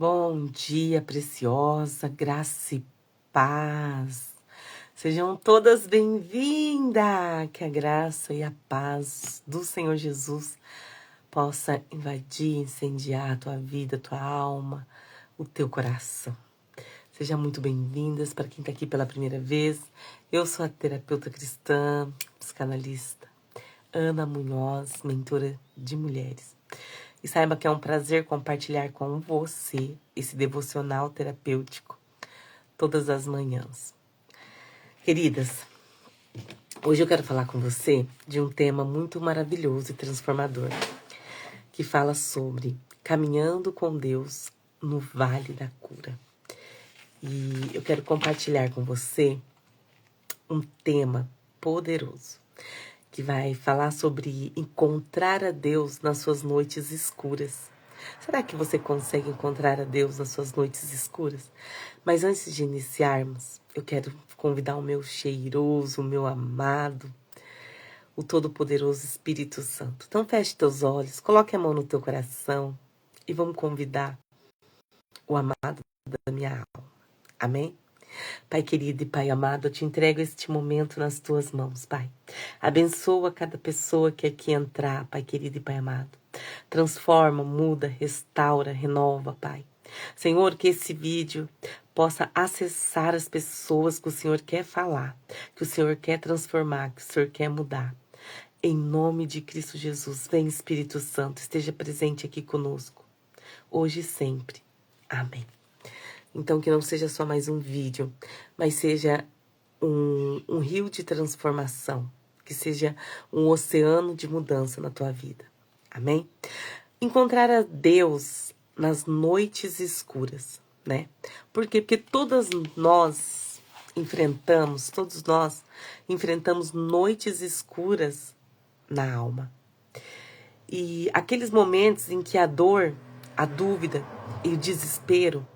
Bom dia, preciosa, graça e paz. Sejam todas bem-vindas. Que a graça e a paz do Senhor Jesus possa invadir, incendiar a tua vida, a tua alma, o teu coração. Sejam muito bem-vindas para quem está aqui pela primeira vez. Eu sou a terapeuta cristã, psicanalista, Ana Munhoz, mentora de mulheres. E saiba que é um prazer compartilhar com você esse devocional terapêutico todas as manhãs. Queridas, hoje eu quero falar com você de um tema muito maravilhoso e transformador, que fala sobre caminhando com Deus no Vale da Cura. E eu quero compartilhar com você um tema poderoso, que vai falar sobre encontrar a Deus nas suas noites escuras. Será que você consegue encontrar a Deus nas suas noites escuras? Mas antes de iniciarmos, eu quero convidar o meu cheiroso, o meu amado, o todo-poderoso Espírito Santo. Então feche teus olhos, coloque a mão no teu coração e vamos convidar o amado da minha alma. Amém? Pai querido e Pai amado, eu te entrego este momento nas tuas mãos, Pai. Abençoa cada pessoa que aqui entrar, Pai querido e Pai amado. Transforma, muda, restaura, renova, Pai. Senhor, que esse vídeo possa acessar as pessoas que o Senhor quer falar, que o Senhor quer transformar, que o Senhor quer mudar. Em nome de Cristo Jesus, vem Espírito Santo, esteja presente aqui conosco, hoje e sempre. Amém. Então, que não seja só mais um vídeo, mas seja um rio de transformação, que seja um oceano de mudança na tua vida. Amém? Encontrar a Deus nas noites escuras, né? Por quê? Porque todos nós enfrentamos noites escuras na alma. E aqueles momentos em que a dor, a dúvida e o desespero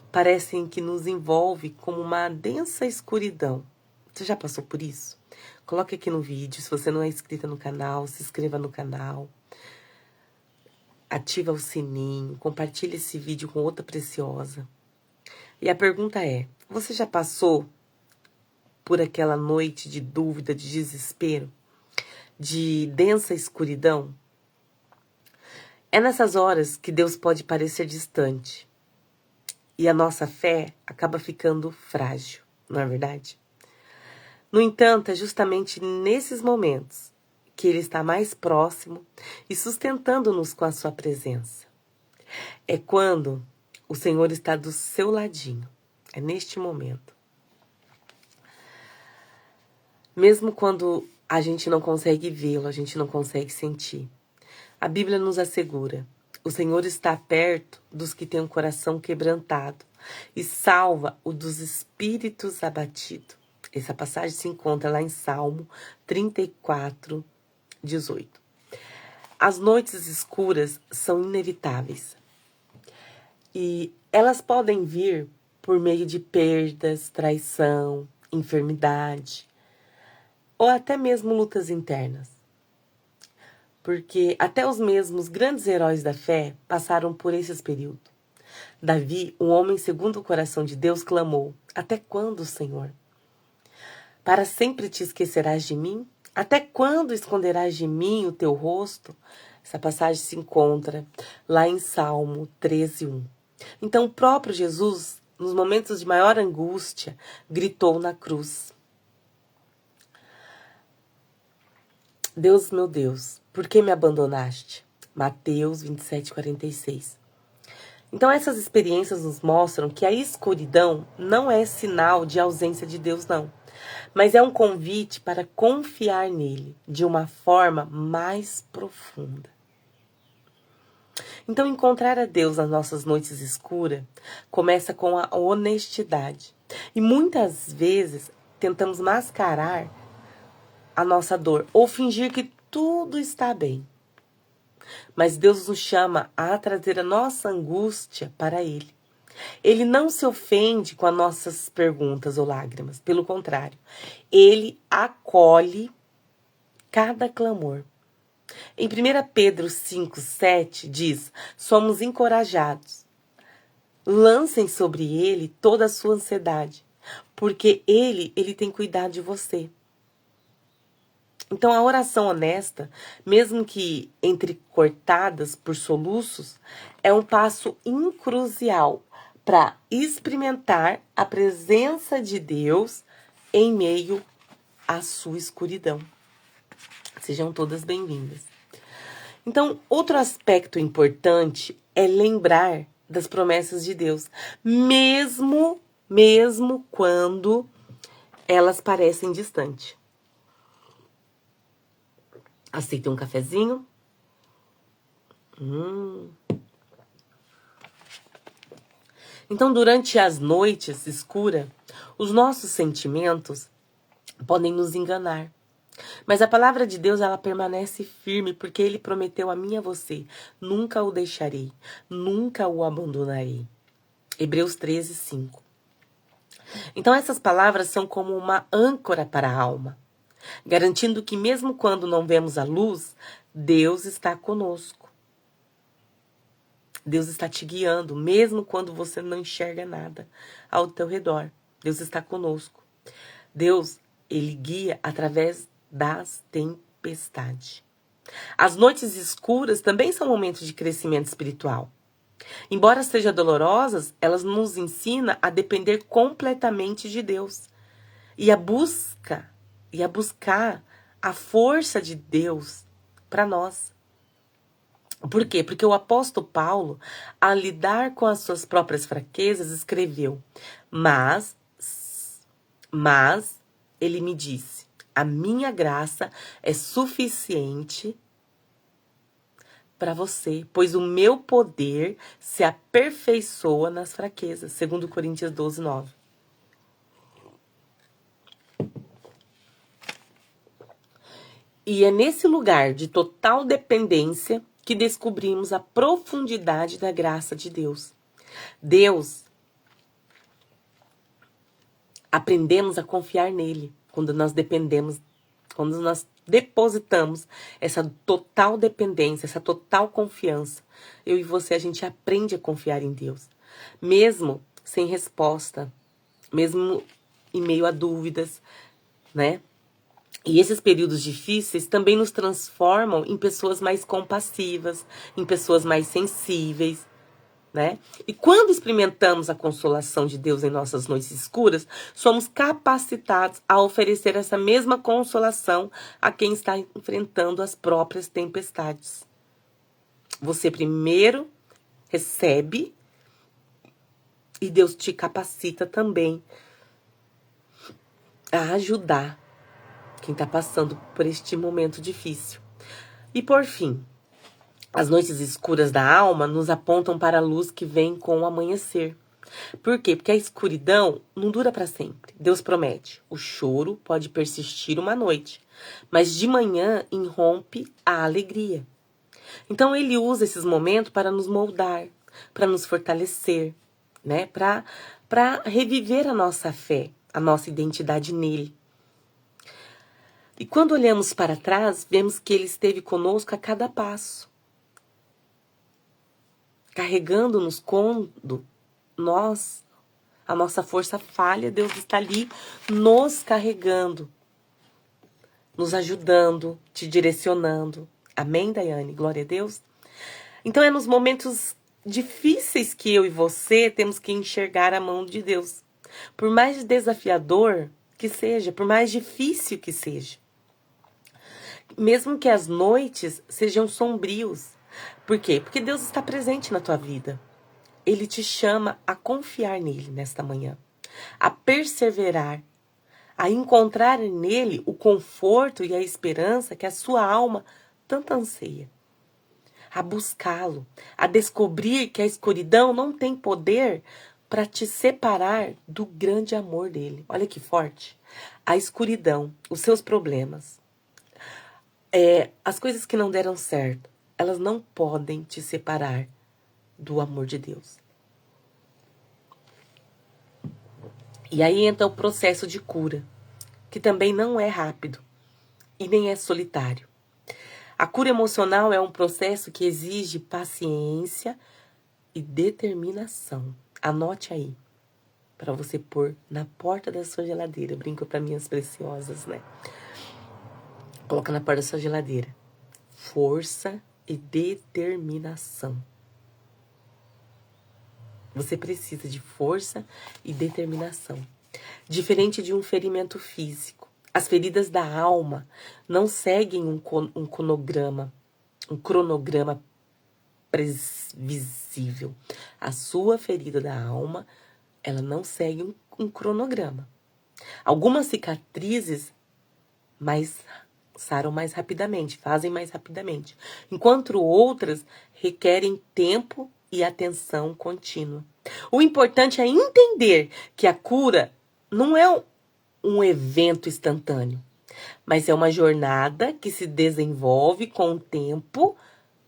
parecem que nos envolve como uma densa escuridão. Você já passou por isso? Coloque aqui no vídeo. Se você não é inscrita no canal, se inscreva no canal. Ativa o sininho. Compartilhe esse vídeo com outra preciosa. E a pergunta é: você já passou por aquela noite de dúvida, de desespero, de densa escuridão? É nessas horas que Deus pode parecer distante. E a nossa fé acaba ficando frágil, não é verdade? No entanto, é justamente nesses momentos que Ele está mais próximo e sustentando-nos com a sua presença. É quando o Senhor está do seu ladinho. É neste momento. Mesmo quando a gente não consegue vê-lo, a gente não consegue sentir. A Bíblia nos assegura: o Senhor está perto dos que têm o coração quebrantado e salva o dos espíritos abatidos. Essa passagem se encontra lá em Salmo 34, 18. As noites escuras são inevitáveis e elas podem vir por meio de perdas, traição, enfermidade ou até mesmo lutas internas. Porque até os mesmos grandes heróis da fé passaram por esses períodos. Davi, um homem segundo o coração de Deus, clamou: até quando, Senhor? Para sempre te esquecerás de mim? Até quando esconderás de mim o teu rosto? Essa passagem se encontra lá em Salmo 13:1. Então o próprio Jesus, nos momentos de maior angústia, gritou na cruz: Deus, meu Deus, por que me abandonaste? Mateus 27:46. Então essas experiências nos mostram que a escuridão não é sinal de ausência de Deus, não. Mas é um convite para confiar nele de uma forma mais profunda. Então encontrar a Deus nas nossas noites escuras começa com a honestidade. E muitas vezes tentamos mascarar a nossa dor ou fingir que tudo está bem. Mas Deus nos chama a trazer a nossa angústia para Ele. Ele não se ofende com as nossas perguntas ou lágrimas. Pelo contrário, Ele acolhe cada clamor. Em 1 Pedro 5:7 diz: somos encorajados Lancem sobre ele toda a sua ansiedade, porque ele tem cuidado de você. Então, a oração honesta, mesmo que entrecortadas por soluços, é um passo crucial para experimentar a presença de Deus em meio à sua escuridão. Sejam todas bem-vindas. Então, outro aspecto importante é lembrar das promessas de Deus, mesmo quando elas parecem distantes. Aceita um cafezinho? Então, durante as noites escuras, os nossos sentimentos podem nos enganar. Mas a palavra de Deus, ela permanece firme, porque Ele prometeu a mim e a você: nunca o deixarei, nunca o abandonarei. Hebreus 13, 5. Então, essas palavras são como uma âncora para a alma, garantindo que mesmo quando não vemos a luz, Deus está conosco. Deus está te guiando, mesmo quando você não enxerga nada ao teu redor. Deus está conosco. Deus, Ele guia através das tempestades. As noites escuras também são momentos de crescimento espiritual. Embora sejam dolorosas, elas nos ensinam a depender completamente de Deus e a buscar a força de Deus para nós. Por quê? Porque o apóstolo Paulo, a lidar com as suas próprias fraquezas, escreveu: mas ele me disse: a minha graça é suficiente para você, pois o meu poder se aperfeiçoa nas fraquezas. 2 Coríntios 12, 9. E é nesse lugar de total dependência que descobrimos a profundidade da graça de Deus. Aprendemos a confiar nele quando nós depositamos essa total dependência, essa total confiança. Eu e você, a gente aprende a confiar em Deus, mesmo sem resposta, mesmo em meio a dúvidas, né? E esses períodos difíceis também nos transformam em pessoas mais compassivas, em pessoas mais sensíveis, né? E quando experimentamos a consolação de Deus em nossas noites escuras, somos capacitados a oferecer essa mesma consolação a quem está enfrentando as próprias tempestades. Você primeiro recebe e Deus te capacita também a ajudar quem está passando por este momento difícil. E por fim, as noites escuras da alma nos apontam para a luz que vem com o amanhecer. Por quê? Porque a escuridão não dura para sempre. Deus promete: o choro pode persistir uma noite, mas de manhã irrompe a alegria. Então ele usa esses momentos para nos moldar, para nos fortalecer, né? Para reviver a nossa fé, a nossa identidade nele. E quando olhamos para trás, vemos que ele esteve conosco a cada passo, carregando-nos quando a nossa força falha. Deus está ali nos carregando, nos ajudando, te direcionando. Amém, Daiane? Glória a Deus. Então é nos momentos difíceis que eu e você temos que enxergar a mão de Deus. Por mais desafiador que seja, por mais difícil que seja. Mesmo que as noites sejam sombrios. Por quê? Porque Deus está presente na tua vida. Ele te chama a confiar nele nesta manhã, a perseverar, a encontrar nele o conforto e a esperança que a sua alma tanto anseia, a buscá-lo, a descobrir que a escuridão não tem poder para te separar do grande amor dele. Olha que forte. A escuridão, os seus problemas, as coisas que não deram certo, elas não podem te separar do amor de Deus. E aí entra o processo de cura, que também não é rápido e nem é solitário. A cura emocional é um processo que exige paciência e determinação. Anote aí, para você pôr na porta da sua geladeira. Eu brinco para minhas preciosas, né? Coloca na porta da sua geladeira. Força e determinação. Você precisa de força e determinação. Diferente de um ferimento físico, as feridas da alma não seguem um cronograma previsível. A sua ferida da alma, ela não segue um cronograma. Algumas cicatrizes saram mais rapidamente, fazem mais rapidamente, enquanto outras requerem tempo e atenção contínua. O importante é entender que a cura não é um evento instantâneo, mas é uma jornada que se desenvolve com o tempo,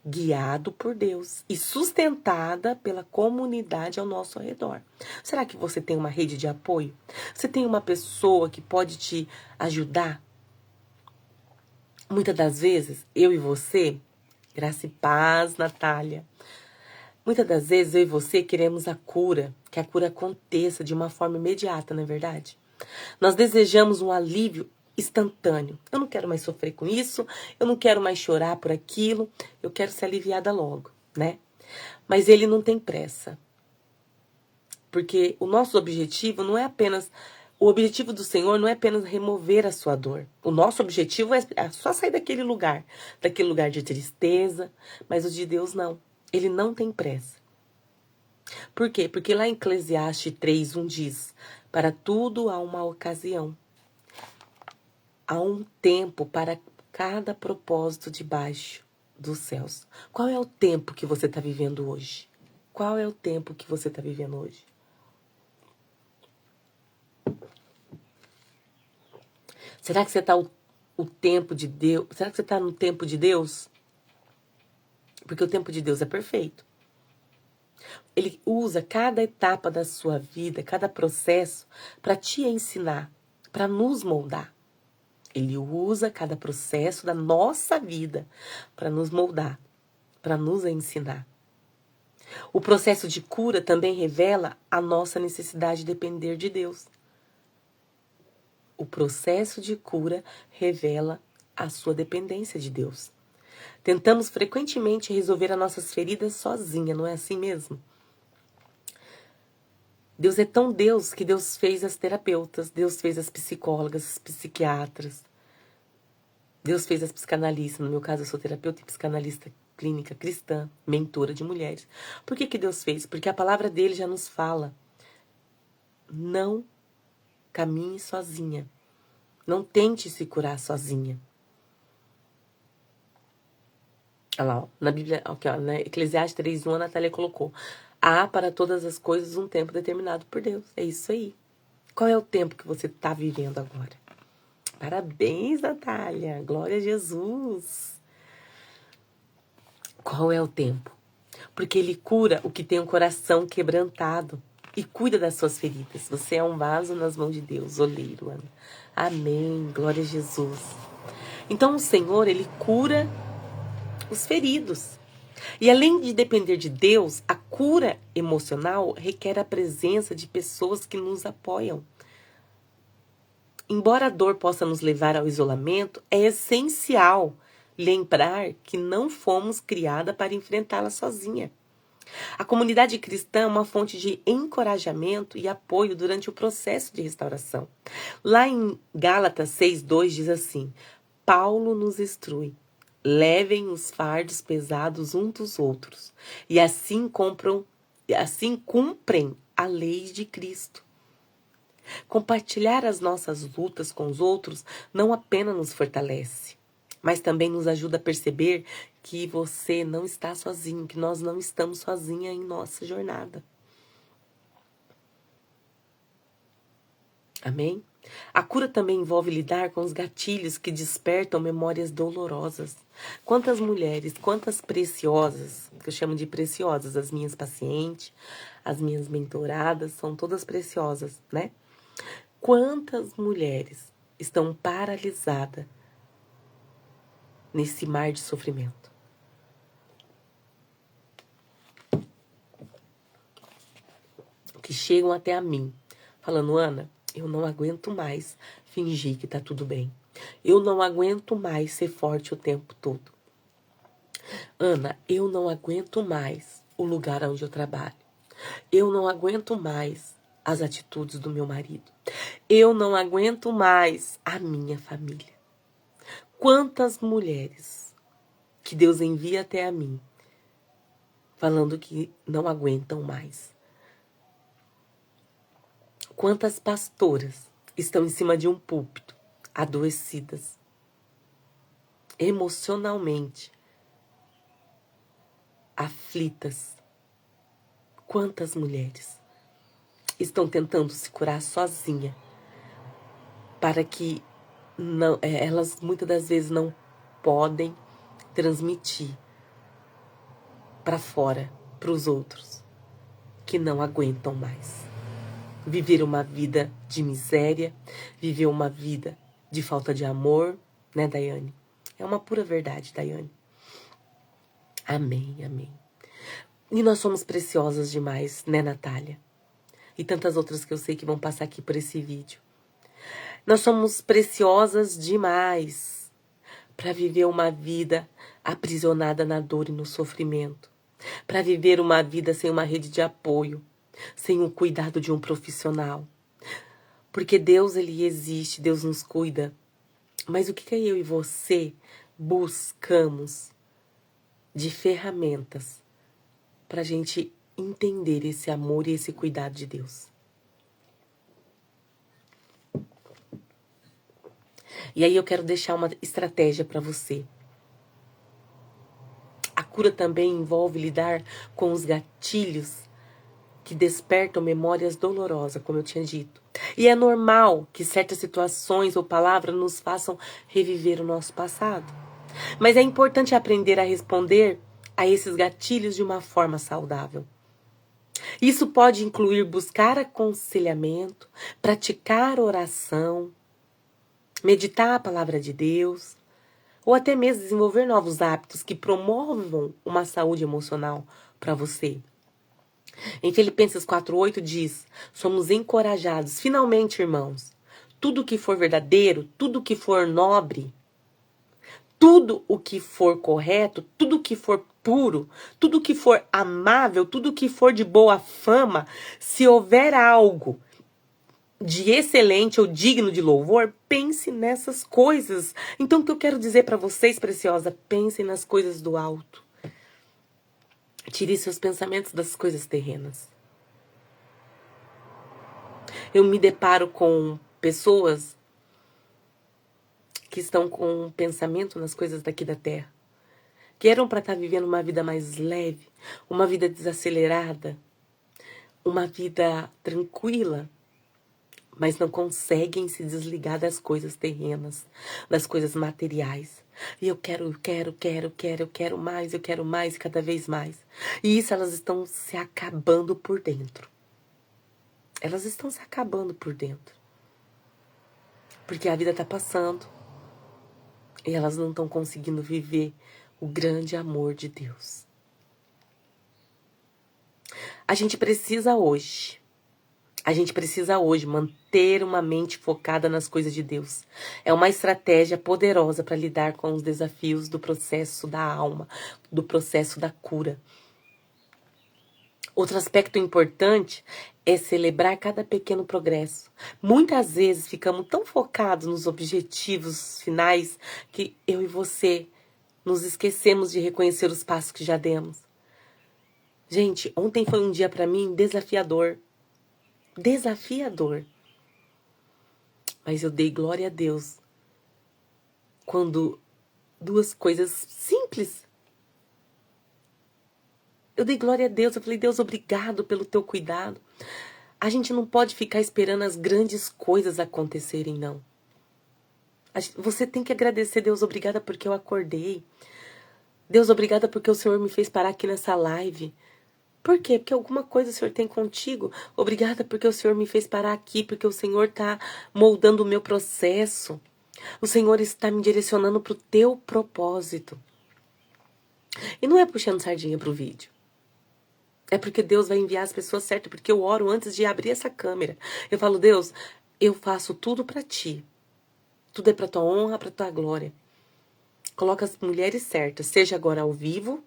guiado por Deus e sustentada pela comunidade ao nosso redor. Será que você tem uma rede de apoio? Você tem uma pessoa que pode te ajudar? Muitas das vezes, eu e você, graça e paz, Natália. Muitas das vezes, eu e você queremos a cura, que a cura aconteça de uma forma imediata, não é verdade? Nós desejamos um alívio instantâneo. Eu não quero mais sofrer com isso, eu não quero mais chorar por aquilo, eu quero ser aliviada logo, né? Mas ele não tem pressa. Porque o nosso objetivo não é apenas... O objetivo do Senhor não é apenas remover a sua dor. O nosso objetivo é só sair daquele lugar de tristeza, mas o de Deus não. Ele não tem pressa. Por quê? Porque lá em Eclesiastes 3:1 diz: para tudo há uma ocasião. Há um tempo para cada propósito debaixo dos céus. Qual é o tempo que você está vivendo hoje? Qual é o tempo que você está vivendo hoje? Será que você está o tempo de Deus? Será que você está no tempo de Deus? Porque o tempo de Deus é perfeito. Ele usa cada etapa da sua vida, cada processo, para te ensinar, para nos moldar. Ele usa cada processo da nossa vida para nos moldar, para nos ensinar. O processo de cura também revela a nossa necessidade de depender de Deus. O processo de cura revela a sua dependência de Deus. Tentamos frequentemente resolver as nossas feridas sozinha, não é assim mesmo? Deus é tão Deus que Deus fez as terapeutas, Deus fez as psicólogas, as psiquiatras, Deus fez as psicanalistas. No meu caso, eu sou terapeuta e psicanalista clínica cristã, mentora de mulheres. Por que Deus fez? Porque a palavra dele já nos fala: não caminhe sozinha. Não tente se curar sozinha. Olha lá, ó, na Bíblia, aqui, ó, na Eclesiastes 3:1, a Natália colocou: há para todas as coisas um tempo determinado por Deus. É isso aí. Qual é o tempo que você está vivendo agora? Parabéns, Natália. Glória a Jesus. Qual é o tempo? Porque ele cura o que tem um coração quebrantado e cuida das suas feridas. Você é um vaso nas mãos de Deus, oleiro, Ana. Amém. Glória a Jesus. Então o Senhor, ele cura os feridos. E além de depender de Deus, a cura emocional requer a presença de pessoas que nos apoiam. Embora a dor possa nos levar ao isolamento, é essencial lembrar que não fomos criadas para enfrentá-la sozinha. A comunidade cristã é uma fonte de encorajamento e apoio durante o processo de restauração. Lá em Gálatas 6:2 diz assim: Paulo nos instrui: levem os fardos pesados uns dos outros, e assim cumprem a lei de Cristo. Compartilhar as nossas lutas com os outros não apenas nos fortalece, mas também nos ajuda a perceber que você não está sozinho, que nós não estamos sozinhos em nossa jornada. Amém? A cura também envolve lidar com os gatilhos que despertam memórias dolorosas. Quantas mulheres, quantas preciosas, que eu chamo de preciosas, as minhas pacientes, as minhas mentoradas, são todas preciosas, né? Quantas mulheres estão paralisadas nesse mar de sofrimento? que chegam até a mim, falando: Ana, eu não aguento mais fingir que tá tudo bem. Eu não aguento mais ser forte o tempo todo. Ana, eu não aguento mais o lugar onde eu trabalho. Eu não aguento mais as atitudes do meu marido. Eu não aguento mais a minha família. Quantas mulheres que Deus envia até a mim, falando que não aguentam mais. Quantas pastoras estão em cima de um púlpito, adoecidas, emocionalmente, aflitas. Quantas mulheres estão tentando se curar sozinha, para que não, elas muitas das vezes não podem transmitir para fora, para os outros, que não aguentam mais. Viver uma vida de miséria, viver uma vida de falta de amor, né, Daiane? É uma pura verdade, Daiane. Amém, amém. E nós somos preciosas demais, né, Natália? E tantas outras que eu sei que vão passar aqui por esse vídeo. Nós somos preciosas demais para viver uma vida aprisionada na dor e no sofrimento. Para viver uma vida sem uma rede de apoio, sem o cuidado de um profissional. Porque Deus, Ele existe, Deus nos cuida. Mas o que eu e você buscamos de ferramentas para a gente entender esse amor e esse cuidado de Deus? E aí eu quero deixar uma estratégia para você. A cura também envolve lidar com os gatilhos que despertam memórias dolorosas, como eu tinha dito. E é normal que certas situações ou palavras nos façam reviver o nosso passado. Mas é importante aprender a responder a esses gatilhos de uma forma saudável. Isso pode incluir buscar aconselhamento, praticar oração, meditar a palavra de Deus, ou até mesmo desenvolver novos hábitos que promovam uma saúde emocional para você. Em Filipenses 4:8 diz: somos encorajados, finalmente, irmãos, tudo que for verdadeiro, tudo que for nobre, tudo o que for correto, tudo que for puro, tudo que for amável, tudo que for de boa fama, se houver algo de excelente ou digno de louvor, pense nessas coisas. Então, o que eu quero dizer para vocês, preciosa, pensem nas coisas do alto. Tire seus pensamentos das coisas terrenas. Eu me deparo com pessoas que estão com um pensamento nas coisas daqui da terra, que eram para estar vivendo uma vida mais leve, uma vida desacelerada, uma vida tranquila, mas não conseguem se desligar das coisas terrenas, das coisas materiais. E eu quero mais, eu quero mais, cada vez mais. E isso elas estão se acabando por dentro. Elas estão se acabando por dentro. Porque a vida está passando e elas não estão conseguindo viver o grande amor de Deus. A gente precisa hoje manter uma mente focada nas coisas de Deus. É uma estratégia poderosa para lidar com os desafios do processo da alma, do processo da cura. Outro aspecto importante é celebrar cada pequeno progresso. Muitas vezes ficamos tão focados nos objetivos finais que eu e você nos esquecemos de reconhecer os passos que já demos. Gente, ontem foi um dia para mim desafiador. Desafiador. Mas eu dei glória a Deus quando duas coisas simples. Eu dei glória a Deus, eu falei: Deus, obrigado pelo teu cuidado. A gente não pode ficar esperando as grandes coisas acontecerem, não. Você tem que agradecer: Deus, obrigada porque eu acordei. Deus, obrigada porque o Senhor me fez parar aqui nessa live. Por quê? Porque alguma coisa o Senhor tem contigo. Obrigada porque o Senhor me fez parar aqui, porque o Senhor está moldando o meu processo. O Senhor está me direcionando para o teu propósito. E não é puxando sardinha para o vídeo. É porque Deus vai enviar as pessoas certas, porque eu oro antes de abrir essa câmera. Eu falo, Deus, eu faço tudo pra ti. Tudo é pra tua honra, pra tua glória. Coloca as mulheres certas, seja agora ao vivo,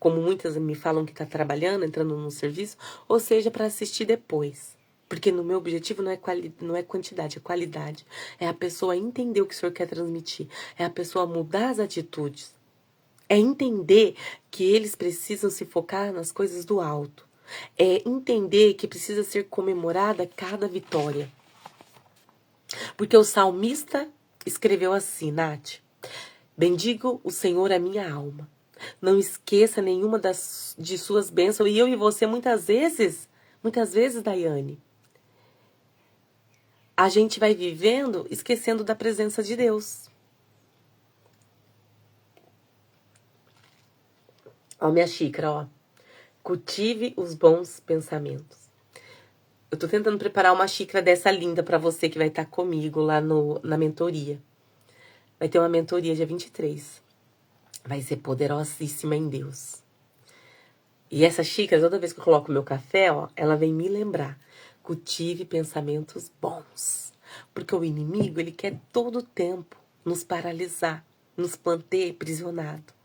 como muitas me falam que tá trabalhando, entrando no serviço, ou seja para assistir depois. Porque no meu objetivo não é quantidade, é qualidade. É a pessoa entender o que o Senhor quer transmitir. É a pessoa mudar as atitudes. É entender que eles precisam se focar nas coisas do alto. É entender que precisa ser comemorada cada vitória. Porque o salmista escreveu assim, Nath: bendigo o Senhor a minha alma. Não esqueça nenhuma de suas bênçãos. E eu e você, muitas vezes, Daiane, a gente vai vivendo esquecendo da presença de Deus. Ó, minha xícara, ó. Cultive os bons pensamentos. Eu tô tentando preparar uma xícara dessa linda pra você que vai estar comigo lá na mentoria. Vai ter uma mentoria dia 23. Vai ser poderosíssima em Deus. E essa xícara, toda vez que eu coloco meu café, ó, ela vem me lembrar. Cultive pensamentos bons. Porque o inimigo, ele quer todo o tempo nos paralisar, nos manter aprisionados.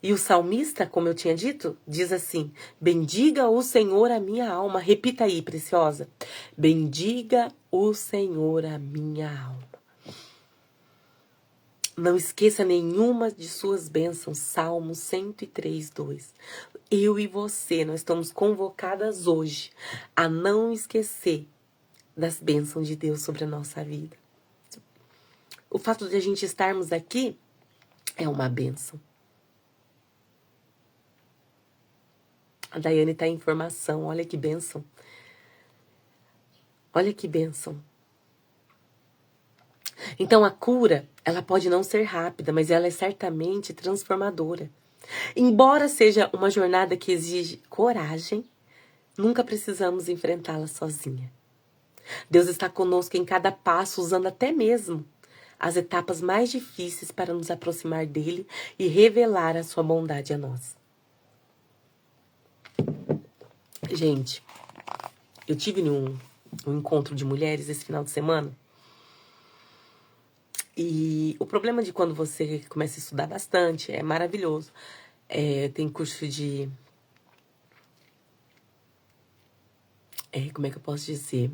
E o salmista, como eu tinha dito, diz assim: bendiga o Senhor a minha alma. Repita aí, preciosa. Bendiga o Senhor a minha alma. Não esqueça nenhuma de suas bênçãos. Salmo 103, 2. Eu e você, nós estamos convocadas hoje a não esquecer das bênçãos de Deus sobre a nossa vida. O fato de a gente estarmos aqui é uma bênção. A Daiane está em formação, olha que bênção. Olha que bênção. Então a cura, ela pode não ser rápida, mas ela é certamente transformadora. Embora seja uma jornada que exige coragem, nunca precisamos enfrentá-la sozinha. Deus está conosco em cada passo, usando até mesmo as etapas mais difíceis para nos aproximar dele e revelar a sua bondade a nós. Gente, eu tive um encontro de mulheres esse final de semana. E o problema de quando você começa a estudar bastante, é maravilhoso. Tem curso de... como é que eu posso dizer?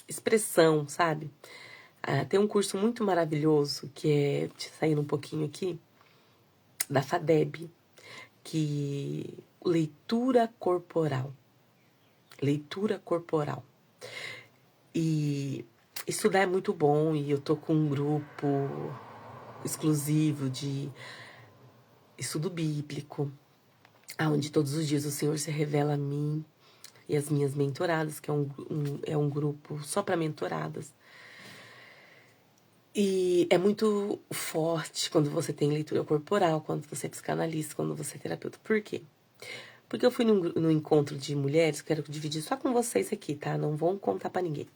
Expressão, sabe? Tem um curso muito maravilhoso, que é, saindo um pouquinho aqui, da FADEB, que leitura corporal. Leitura corporal. E estudar é muito bom, e eu tô com um grupo exclusivo de estudo bíblico, onde todos os dias o Senhor se revela a mim e as minhas mentoradas, que é um grupo só para mentoradas. E é muito forte quando você tem leitura corporal, quando você é psicanalista, quando você é terapeuta. Por quê? Porque eu fui num encontro de mulheres, quero dividir só com vocês aqui, tá? Não vão contar pra ninguém.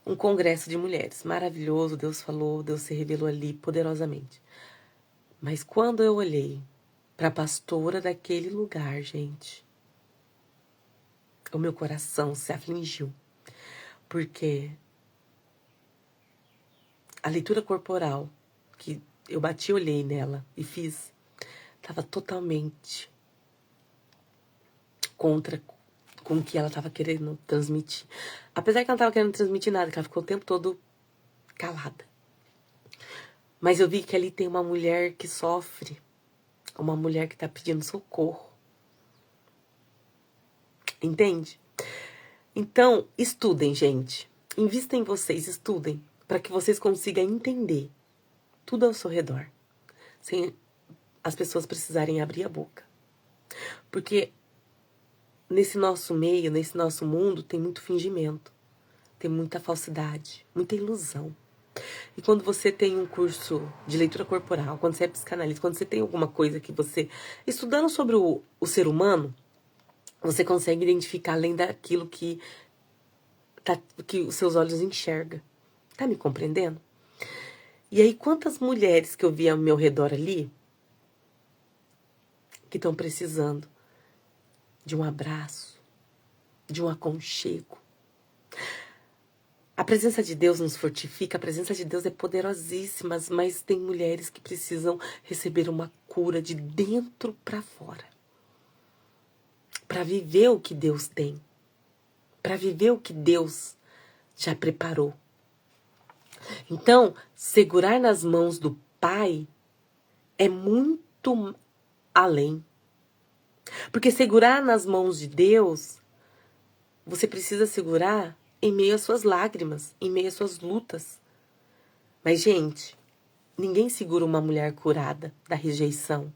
Um congresso de mulheres, maravilhoso, Deus falou, Deus se revelou ali poderosamente. Mas quando eu olhei pra pastora daquele lugar, gente, o meu coração se afligiu. Porque a leitura corporal, que eu bati, olhei nela e fiz, estava totalmente contra com o que ela estava querendo transmitir. Apesar que ela não estava querendo transmitir nada, que ela ficou o tempo todo calada. Mas eu vi que ali tem uma mulher que sofre, uma mulher que está pedindo socorro. Entende? Então, estudem, gente. Invista em vocês, estudem, para que vocês consigam entender tudo ao seu redor, sem as pessoas precisarem abrir a boca. Porque nesse nosso meio, nesse nosso mundo, tem muito fingimento, tem muita falsidade, muita ilusão. E quando você tem um curso de leitura corporal, quando você é psicanalista, quando você tem alguma coisa que você... Estudando sobre o ser humano, você consegue identificar além daquilo que os seus olhos enxergam. Tá me compreendendo? E aí, quantas mulheres que eu vi ao meu redor ali, que estão precisando de um abraço, de um aconchego. A presença de Deus nos fortifica, a presença de Deus é poderosíssima, mas tem mulheres que precisam receber uma cura de dentro para fora. Para viver o que Deus tem. Para viver o que Deus já preparou. Então, segurar nas mãos do Pai é muito além. Porque segurar nas mãos de Deus, você precisa segurar em meio às suas lágrimas, em meio às suas lutas. Mas, gente, ninguém segura uma mulher curada da rejeição.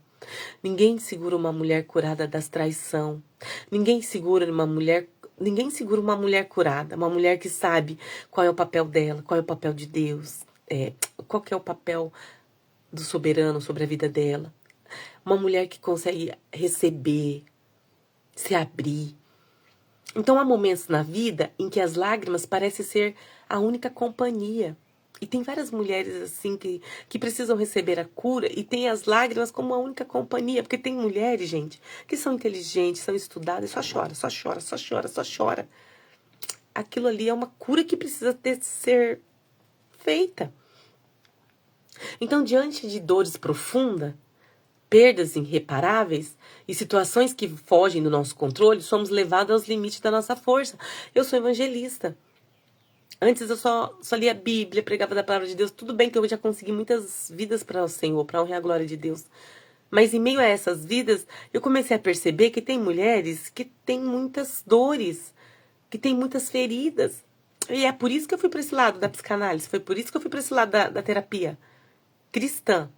Ninguém segura uma mulher curada das traição. Ninguém segura uma mulher curada, uma mulher que sabe qual é o papel dela, qual é o papel de Deus, qual que é o papel do soberano sobre a vida dela. Uma mulher que consegue receber, se abrir. Então há momentos na vida em que as lágrimas parecem ser a única companhia. E tem várias mulheres assim que precisam receber a cura e tem as lágrimas como a única companhia. Porque tem mulheres, gente, que são inteligentes, são estudadas e só chora, só chora, só chora, só chora. Aquilo ali é uma cura que precisa ser feita. Então, diante de dores profundas, perdas irreparáveis e situações que fogem do nosso controle, somos levados aos limites da nossa força. Eu sou evangelista. Antes eu só lia a Bíblia, pregava da palavra de Deus. Tudo bem que eu já consegui muitas vidas para o Senhor, para honrar a glória de Deus. Mas em meio a essas vidas, eu comecei a perceber que tem mulheres que têm muitas dores, que têm muitas feridas. E é por isso que eu fui para esse lado da psicanálise, foi por isso que eu fui para esse lado da terapia cristã.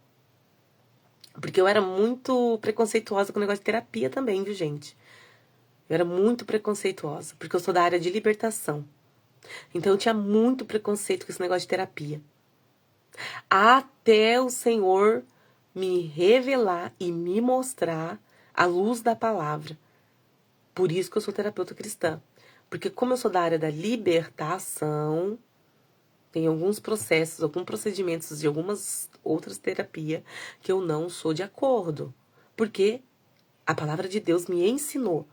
Porque eu era muito preconceituosa com o negócio de terapia também, viu, gente? Eu era muito preconceituosa, porque eu sou da área de libertação. Então eu tinha muito preconceito com esse negócio de terapia. Até o Senhor me revelar e me mostrar a luz da palavra. Por isso que eu sou terapeuta cristã. Porque como eu sou da área da libertação, tem alguns processos, alguns procedimentos de algumas outras terapias que eu não sou de acordo. Porque a palavra de Deus me ensinou.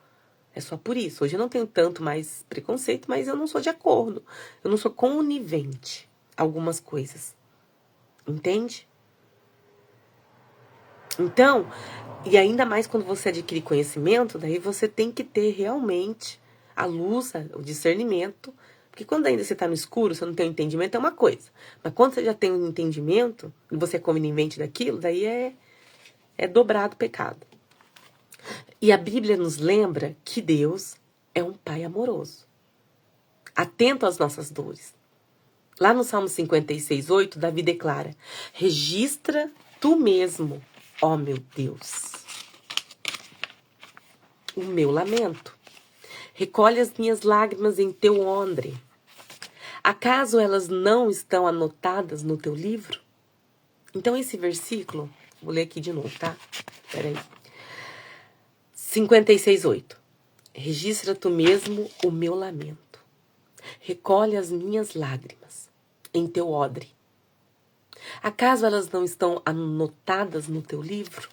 É só por isso. Hoje eu não tenho tanto mais preconceito, mas eu não sou de acordo. Eu não sou conivente a algumas coisas. Entende? Então, e ainda mais quando você adquire conhecimento, daí você tem que ter realmente a luz, o discernimento. Porque quando ainda você está no escuro, você não tem um entendimento, é uma coisa. Mas quando você já tem um entendimento, e você é conivente daquilo, daí é dobrado o pecado. E a Bíblia nos lembra que Deus é um Pai amoroso, atento às nossas dores. Lá no Salmo 56:8, Davi declara: registra tu mesmo, ó meu Deus, o meu lamento. Recolhe as minhas lágrimas em teu odre. Acaso elas não estão anotadas no teu livro? Então esse versículo, vou ler aqui de novo, tá? Peraí. 56:8. Registra tu mesmo o meu lamento. Recolhe as minhas lágrimas em teu odre. Acaso elas não estão anotadas no teu livro?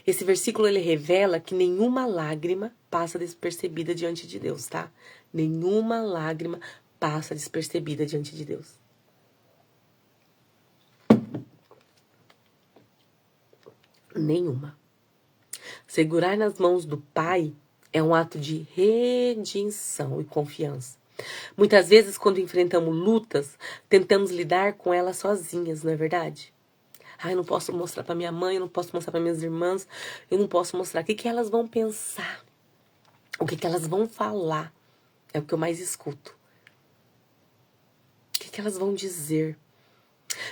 Esse versículo ele revela que nenhuma lágrima passa despercebida diante de Deus, tá? Nenhuma lágrima passa despercebida diante de Deus. Nenhuma. Segurar nas mãos do Pai é um ato de redenção e confiança. Muitas vezes, quando enfrentamos lutas, tentamos lidar com elas sozinhas, não é verdade? Eu não posso mostrar para minha mãe, eu não posso mostrar para minhas irmãs, eu não posso mostrar. O que elas vão pensar? O que elas vão falar? É o que eu mais escuto. O que elas vão dizer?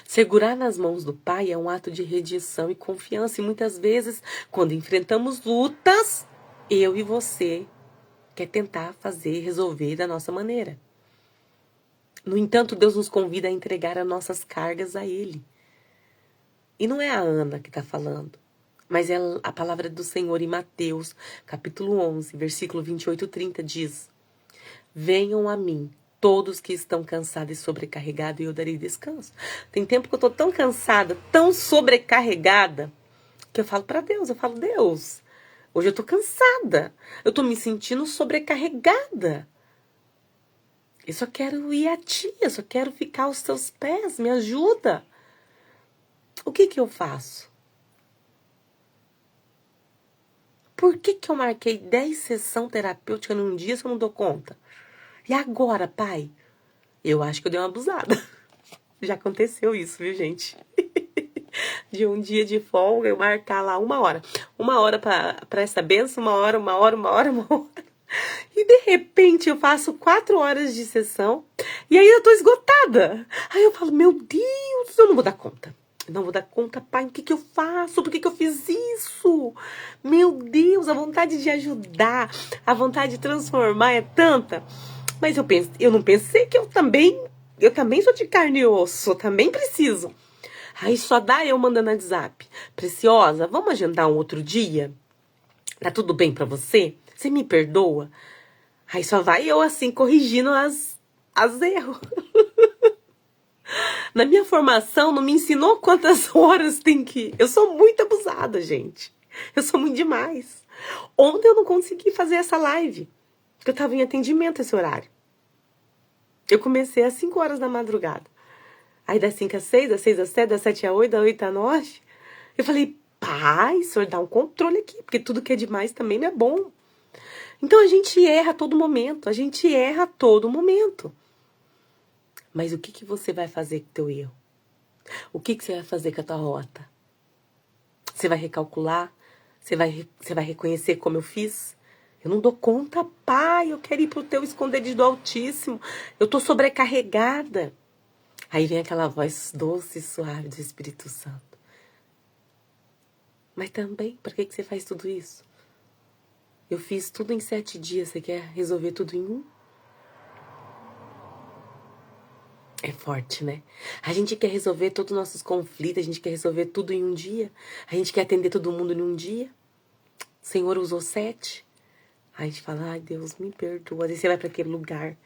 Segurar nas mãos do Pai é um ato de redenção e confiança. E muitas vezes, quando enfrentamos lutas, eu e você quer tentar resolver da nossa maneira. No entanto, Deus nos convida a entregar as nossas cargas a Ele. E não é a Ana que está falando, mas é a palavra do Senhor em Mateus, capítulo 11, versículo 28-30, diz: venham a mim, todos que estão cansados e sobrecarregados, e eu darei descanso. Tem tempo que eu estou tão cansada, tão sobrecarregada, que eu falo pra Deus, eu falo, Deus, hoje eu tô cansada, eu tô me sentindo sobrecarregada. Eu só quero ir a ti, eu só quero ficar aos teus pés, me ajuda. O que eu faço? Por que eu marquei 10 sessões terapêuticas num dia se eu não dou conta? E agora, pai? Eu acho que eu dei uma abusada. Já aconteceu isso, viu, gente? De um dia de folga, eu marcar lá 1 hora. 1 hora pra essa benção, 1 hora, 1 hora, 1 hora, 1 hora. E de repente eu faço 4 horas de sessão. E aí eu tô esgotada. Aí eu falo, meu Deus, eu não vou dar conta. Não vou dar conta, pai, o que eu faço? Por que eu fiz isso? Meu Deus, a vontade de ajudar, a vontade de transformar é tanta. Mas eu não pensei que eu também sou de carne e osso, eu também preciso. Aí só dá eu mandando WhatsApp. Preciosa, vamos agendar um outro dia? Tá tudo bem pra você? Você me perdoa? Aí só vai eu assim, corrigindo as erros. Na minha formação, não me ensinou quantas horas tem que... Eu sou muito abusada, gente. Eu sou muito demais. Ontem eu não consegui fazer essa live, porque eu tava em atendimento esse horário. Eu comecei às 5 horas da madrugada. Aí das 5 às 6, das 6 às 7, das 7 às 8, das 8 às 9. Eu falei, pai, o senhor dá um controle aqui, porque tudo que é demais também não é bom. Então a gente erra a todo momento, a gente erra a todo momento. Mas o que você vai fazer com o teu erro? O que você vai fazer com a tua rota? Você vai recalcular? Você vai reconhecer como eu fiz? Eu não dou conta, pai, eu quero ir pro teu esconderijo do Altíssimo. Eu tô sobrecarregada. Aí vem aquela voz doce e suave do Espírito Santo. Mas também, para que você faz tudo isso? Eu fiz tudo em 7 dias, você quer resolver tudo em 1? É forte, né? A gente quer resolver todos os nossos conflitos, a gente quer resolver tudo em 1 dia. A gente quer atender todo mundo em 1 dia. O Senhor usou 7. Aí a gente fala, ai Deus, me perdoa. Aí você vai para aquele lugar,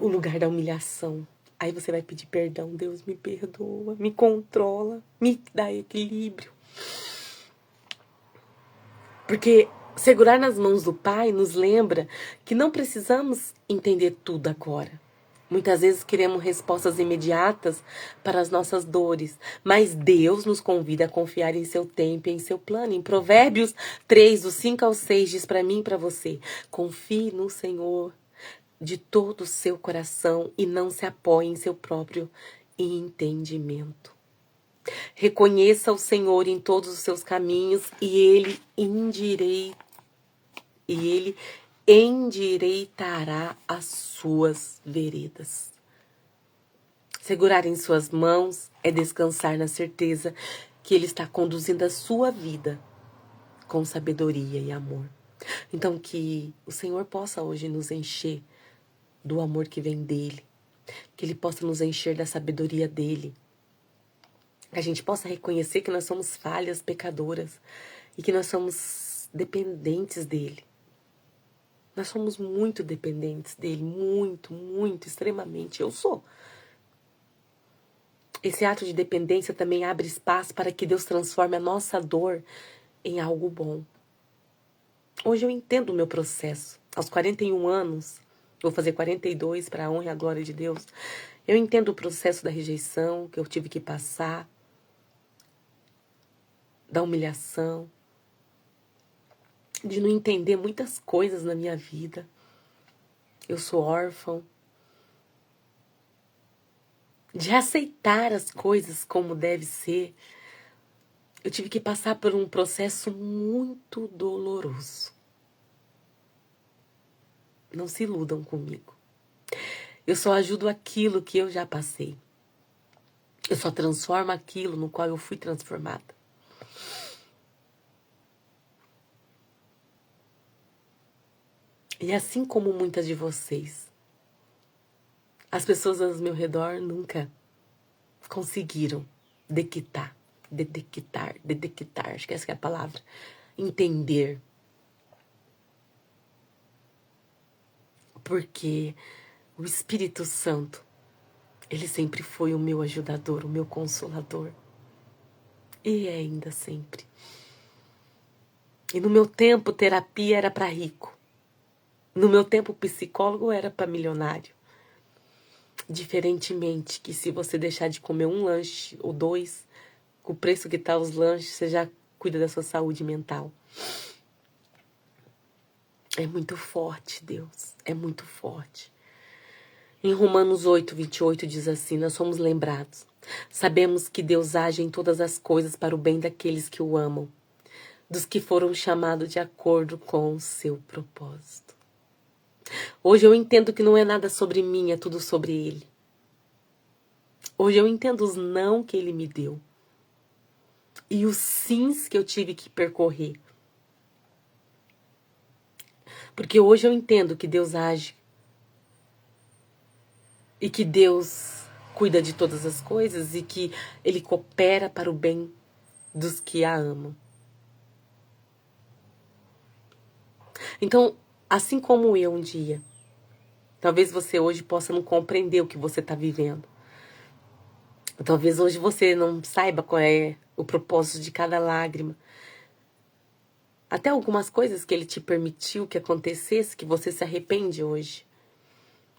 o lugar da humilhação. Aí você vai pedir perdão, Deus me perdoa, me controla, me dá equilíbrio. Porque segurar nas mãos do Pai nos lembra que não precisamos entender tudo agora. Muitas vezes queremos respostas imediatas para as nossas dores, mas Deus nos convida a confiar em seu tempo e em seu plano. Em Provérbios 3, do 5 ao 6, diz para mim e para você: confie no Senhor de todo o seu coração e não se apoie em seu próprio entendimento. Reconheça o Senhor em todos os seus caminhos e Ele endireitará as suas veredas. Segurar em suas mãos é descansar na certeza que Ele está conduzindo a sua vida com sabedoria e amor. Então que o Senhor possa hoje nos encher do amor que vem dEle, que Ele possa nos encher da sabedoria dEle, que a gente possa reconhecer que nós somos falhas, pecadoras e que nós somos dependentes dEle. Nós somos muito dependentes dEle, muito, muito, extremamente. Eu sou. Esse ato de dependência também abre espaço para que Deus transforme a nossa dor em algo bom. Hoje eu entendo o meu processo. Aos 41 anos, vou fazer 42 para a honra e a glória de Deus. Eu entendo o processo da rejeição que eu tive que passar, da humilhação, de não entender muitas coisas na minha vida. Eu sou órfão. De aceitar as coisas como deve ser. Eu tive que passar por um processo muito doloroso. Não se iludam comigo. Eu só ajudo aquilo que eu já passei. Eu só transformo aquilo no qual eu fui transformada. E assim como muitas de vocês, as pessoas ao meu redor nunca conseguiram detectar, acho que essa é a palavra, entender. Porque o Espírito Santo, ele sempre foi o meu ajudador, o meu consolador. E é ainda sempre. E no meu tempo, terapia era para rico. No meu tempo, psicólogo era para milionário. Diferentemente que se você deixar de comer um lanche ou dois, com o preço que tá os lanches, você já cuida da sua saúde mental. É muito forte, Deus. É muito forte. Em Romanos 8:28 diz assim, nós somos lembrados. Sabemos que Deus age em todas as coisas para o bem daqueles que o amam, dos que foram chamados de acordo com o seu propósito. Hoje eu entendo que não é nada sobre mim, é tudo sobre Ele. Hoje eu entendo os não que Ele me deu. E os sims que eu tive que percorrer. Porque hoje eu entendo que Deus age. E que Deus cuida de todas as coisas. E que Ele coopera para o bem dos que a amam. Então, assim como eu um dia, talvez você hoje possa não compreender o que você está vivendo. Talvez hoje você não saiba qual é o propósito de cada lágrima. Até algumas coisas que Ele te permitiu que acontecesse, que você se arrepende hoje.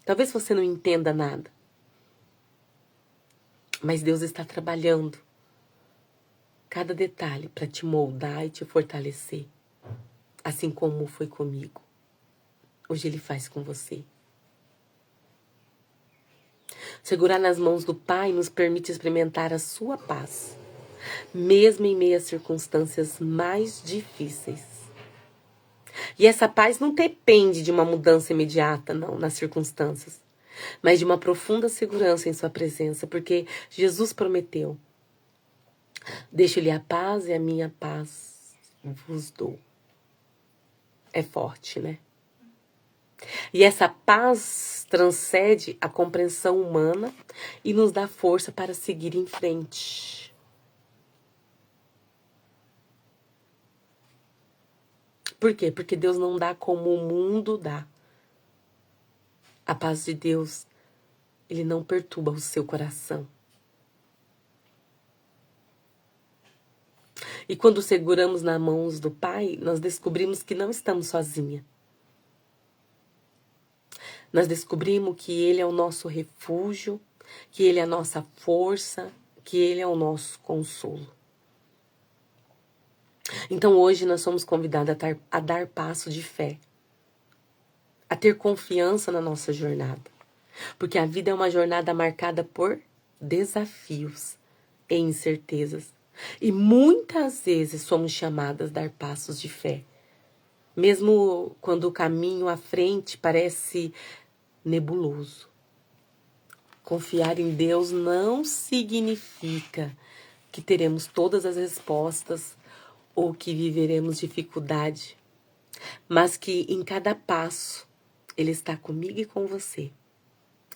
Talvez você não entenda nada. Mas Deus está trabalhando cada detalhe para te moldar e te fortalecer. Assim como foi comigo. Hoje Ele faz com você. Segurar nas mãos do Pai nos permite experimentar a sua paz, mesmo em meio às circunstâncias mais difíceis. E essa paz não depende de uma mudança imediata, não, nas circunstâncias, mas de uma profunda segurança em sua presença, porque Jesus prometeu: deixo-lhe a paz e a minha paz vos dou. É forte, né? E essa paz transcende a compreensão humana e nos dá força para seguir em frente. Por quê? Porque Deus não dá como o mundo dá. A paz de Deus, Ele não perturba o seu coração. E quando seguramos nas mãos do Pai, nós descobrimos que não estamos sozinhas. Nós descobrimos que Ele é o nosso refúgio, que Ele é a nossa força, que Ele é o nosso consolo. Então hoje nós somos convidados a dar passo de fé, a ter confiança na nossa jornada. Porque a vida é uma jornada marcada por desafios e incertezas. E muitas vezes somos chamadas a dar passos de fé. Mesmo quando o caminho à frente parece nebuloso. Confiar em Deus não significa que teremos todas as respostas ou que viveremos dificuldade, mas que em cada passo Ele está comigo e com você.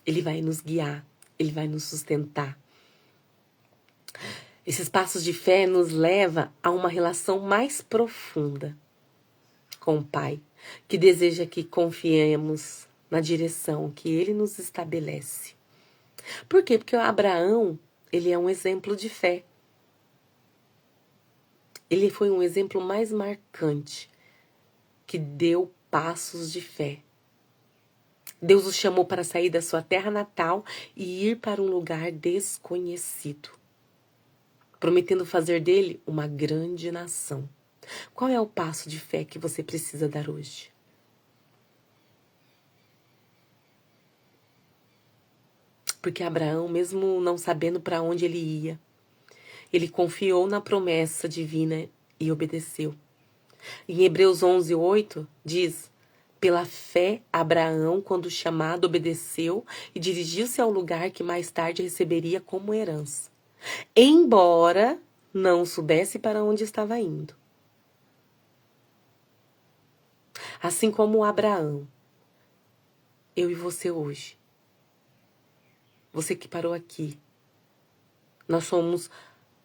Ele vai nos guiar, Ele vai nos sustentar. Esses passos de fé nos levam a uma relação mais profunda com o Pai, que deseja que confiemos na direção que Ele nos estabelece. Por quê? Porque o Abraão, ele é um exemplo de fé. Ele foi um exemplo mais marcante, que deu passos de fé. Deus o chamou para sair da sua terra natal e ir para um lugar desconhecido, prometendo fazer dele uma grande nação. Qual é o passo de fé que você precisa dar hoje? Porque Abraão, mesmo não sabendo para onde ele ia, ele confiou na promessa divina e obedeceu. Em Hebreus 11:8 diz: pela fé, Abraão, quando chamado, obedeceu e dirigiu-se ao lugar que mais tarde receberia como herança, embora não soubesse para onde estava indo. Assim como Abraão, eu e você hoje, você que parou aqui, nós somos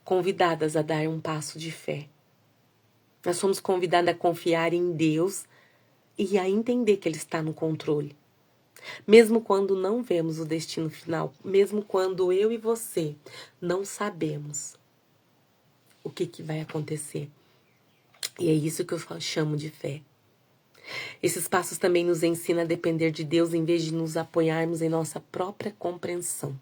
convidadas a dar um passo de fé. Nós somos convidadas a confiar em Deus e a entender que Ele está no controle. Mesmo quando não vemos o destino final, mesmo quando eu e você não sabemos o que vai acontecer. E é isso que eu chamo de fé. Esses passos também nos ensinam a depender de Deus em vez de nos apoiarmos em nossa própria compreensão.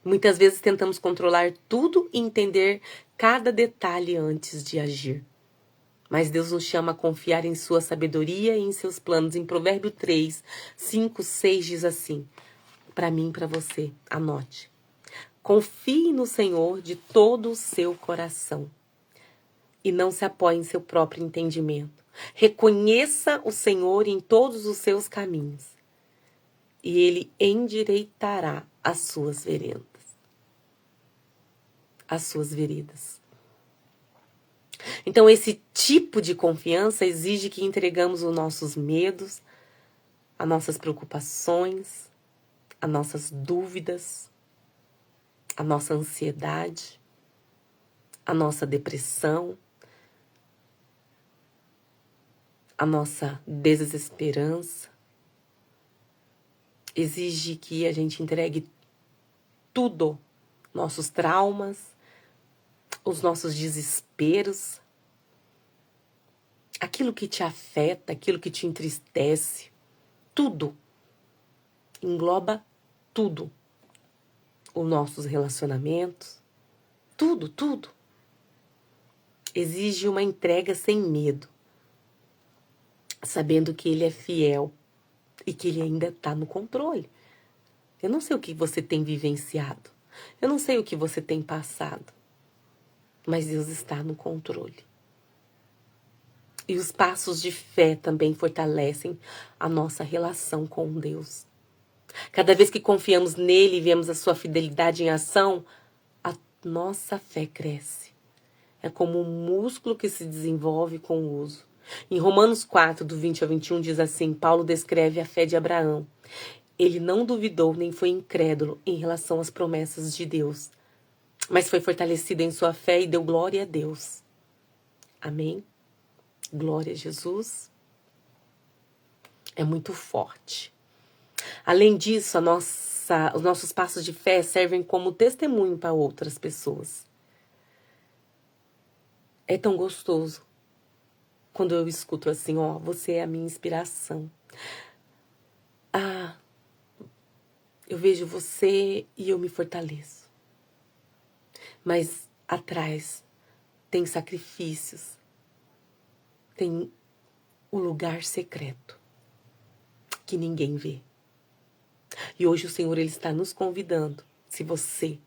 Muitas vezes tentamos controlar tudo e entender cada detalhe antes de agir. Mas Deus nos chama a confiar em sua sabedoria e em seus planos. Em Provérbio 3, 5, 6 diz assim, para mim e para você, anote. Confie no Senhor de todo o seu coração e não se apoie em seu próprio entendimento. Reconheça o Senhor em todos os seus caminhos e Ele endireitará as suas veredas. As suas veredas. Então, esse tipo de confiança exige que entregamos os nossos medos, as nossas preocupações, as nossas dúvidas, a nossa ansiedade, a nossa depressão, a nossa desesperança. Exige que a gente entregue tudo, nossos traumas, os nossos desesperos, aquilo que te afeta, aquilo que te entristece, tudo, engloba tudo, os nossos relacionamentos, tudo. Exige uma entrega sem medo, sabendo que Ele é fiel e que Ele ainda está no controle. Eu não sei o que você tem vivenciado, eu não sei o que você tem passado, mas Deus está no controle. E os passos de fé também fortalecem a nossa relação com Deus. Cada vez que confiamos nele e vemos a sua fidelidade em ação, a nossa fé cresce. É como um músculo que se desenvolve com o uso. Em Romanos 4, do 20 ao 21, diz assim, Paulo descreve a fé de Abraão. Ele não duvidou nem foi incrédulo em relação às promessas de Deus, mas foi fortalecido em sua fé e deu glória a Deus. Amém? Glória a Jesus. É muito forte. Além disso, os nossos passos de fé servem como testemunho para outras pessoas. É tão gostoso quando eu escuto assim, ó, você é a minha inspiração. Eu vejo você e eu me fortaleço. Mas atrás tem sacrifícios, tem o lugar secreto que ninguém vê. E hoje o Senhor ele está nos convidando, se você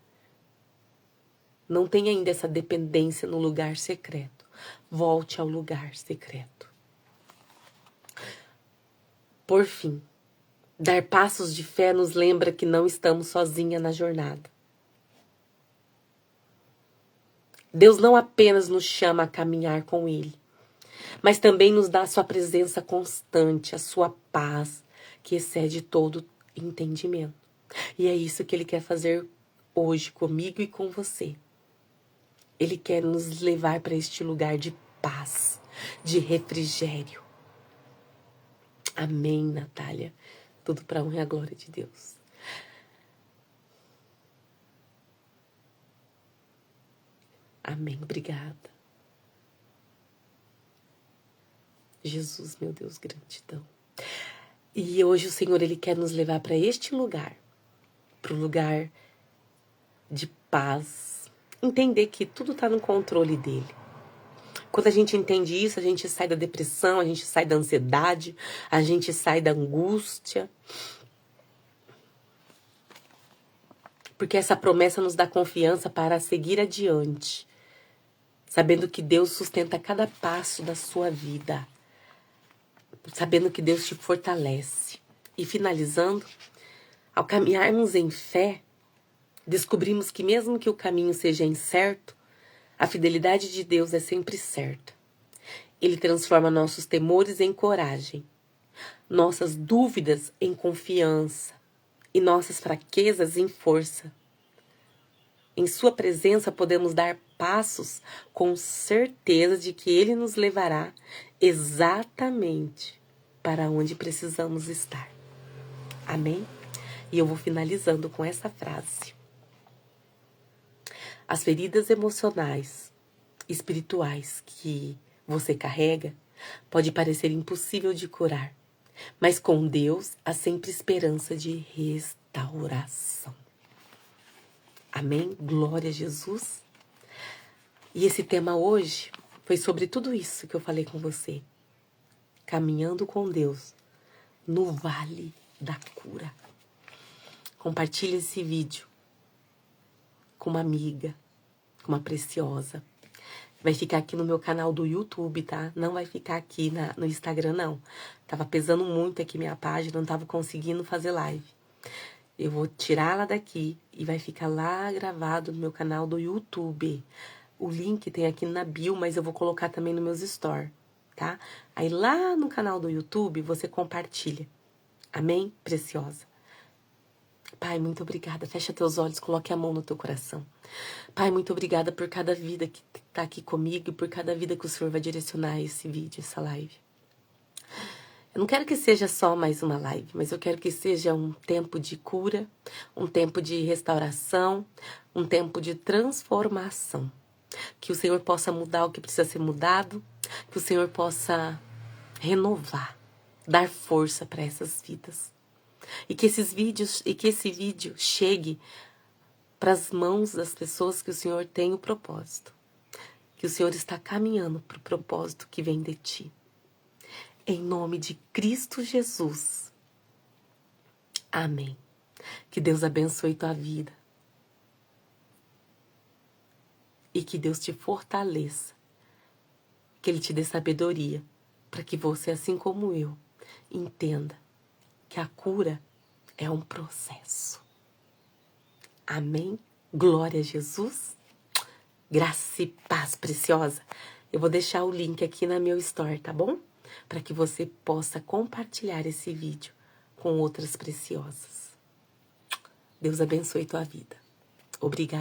não tem ainda essa dependência no lugar secreto, volte ao lugar secreto. Por fim, dar passos de fé nos lembra que não estamos sozinhas na jornada. Deus não apenas nos chama a caminhar com Ele, mas também nos dá a sua presença constante, a sua paz, que excede todo entendimento. E é isso que Ele quer fazer hoje comigo e com você. Ele quer nos levar para este lugar de paz, de refrigério. Amém, Natália. Tudo para a honra e a glória de Deus. Amém, obrigada. Jesus, meu Deus, gratidão. E hoje o Senhor, Ele quer nos levar para este lugar, para o lugar de paz. Entender que tudo está no controle dEle. Quando a gente entende isso, a gente sai da depressão, a gente sai da ansiedade, a gente sai da angústia. Porque essa promessa nos dá confiança para seguir adiante, sabendo que Deus sustenta cada passo da sua vida, sabendo que Deus te fortalece. E finalizando, ao caminharmos em fé, descobrimos que mesmo que o caminho seja incerto, a fidelidade de Deus é sempre certa. Ele transforma nossos temores em coragem, nossas dúvidas em confiança e nossas fraquezas em força. Em sua presença podemos dar passos com certeza de que Ele nos levará exatamente para onde precisamos estar. Amém? E eu vou finalizando com essa frase. As feridas emocionais espirituais que você carrega pode parecer impossível de curar, mas com Deus há sempre esperança de restauração. Amém? Glória a Jesus. E esse tema hoje foi sobre tudo isso que eu falei com você. Caminhando com Deus no vale da cura. Compartilhe esse vídeo com uma amiga, com uma preciosa. Vai ficar aqui no meu canal do YouTube, tá? Não vai ficar aqui no Instagram, não. Tava pesando muito aqui minha página, não tava conseguindo fazer live. Eu vou tirar ela daqui e vai ficar lá gravado no meu canal do YouTube. O link tem aqui na bio, mas eu vou colocar também nos meus stories, tá? Aí lá no canal do YouTube você compartilha. Amém, preciosa? Pai, muito obrigada. Fecha teus olhos, coloque a mão no teu coração. Pai, muito obrigada por cada vida que tá aqui comigo e por cada vida que o Senhor vai direcionar esse vídeo, essa live. Eu não quero que seja só mais uma live, mas eu quero que seja um tempo de cura, um tempo de restauração, um tempo de transformação. Que o Senhor possa mudar o que precisa ser mudado, que o Senhor possa renovar, dar força para essas vidas. E que esse vídeo chegue para as mãos das pessoas que o Senhor tem o propósito. Que o Senhor está caminhando para o propósito que vem de ti. Em nome de Cristo Jesus. Amém. Que Deus abençoe tua vida. E que Deus te fortaleça. Que Ele te dê sabedoria. Para que você, assim como eu, entenda que a cura é um processo. Amém? Glória a Jesus. Graça e paz, preciosa. Eu vou deixar o link aqui na meu story, tá bom? Para que você possa compartilhar esse vídeo com outras preciosas. Deus abençoe tua vida. Obrigada.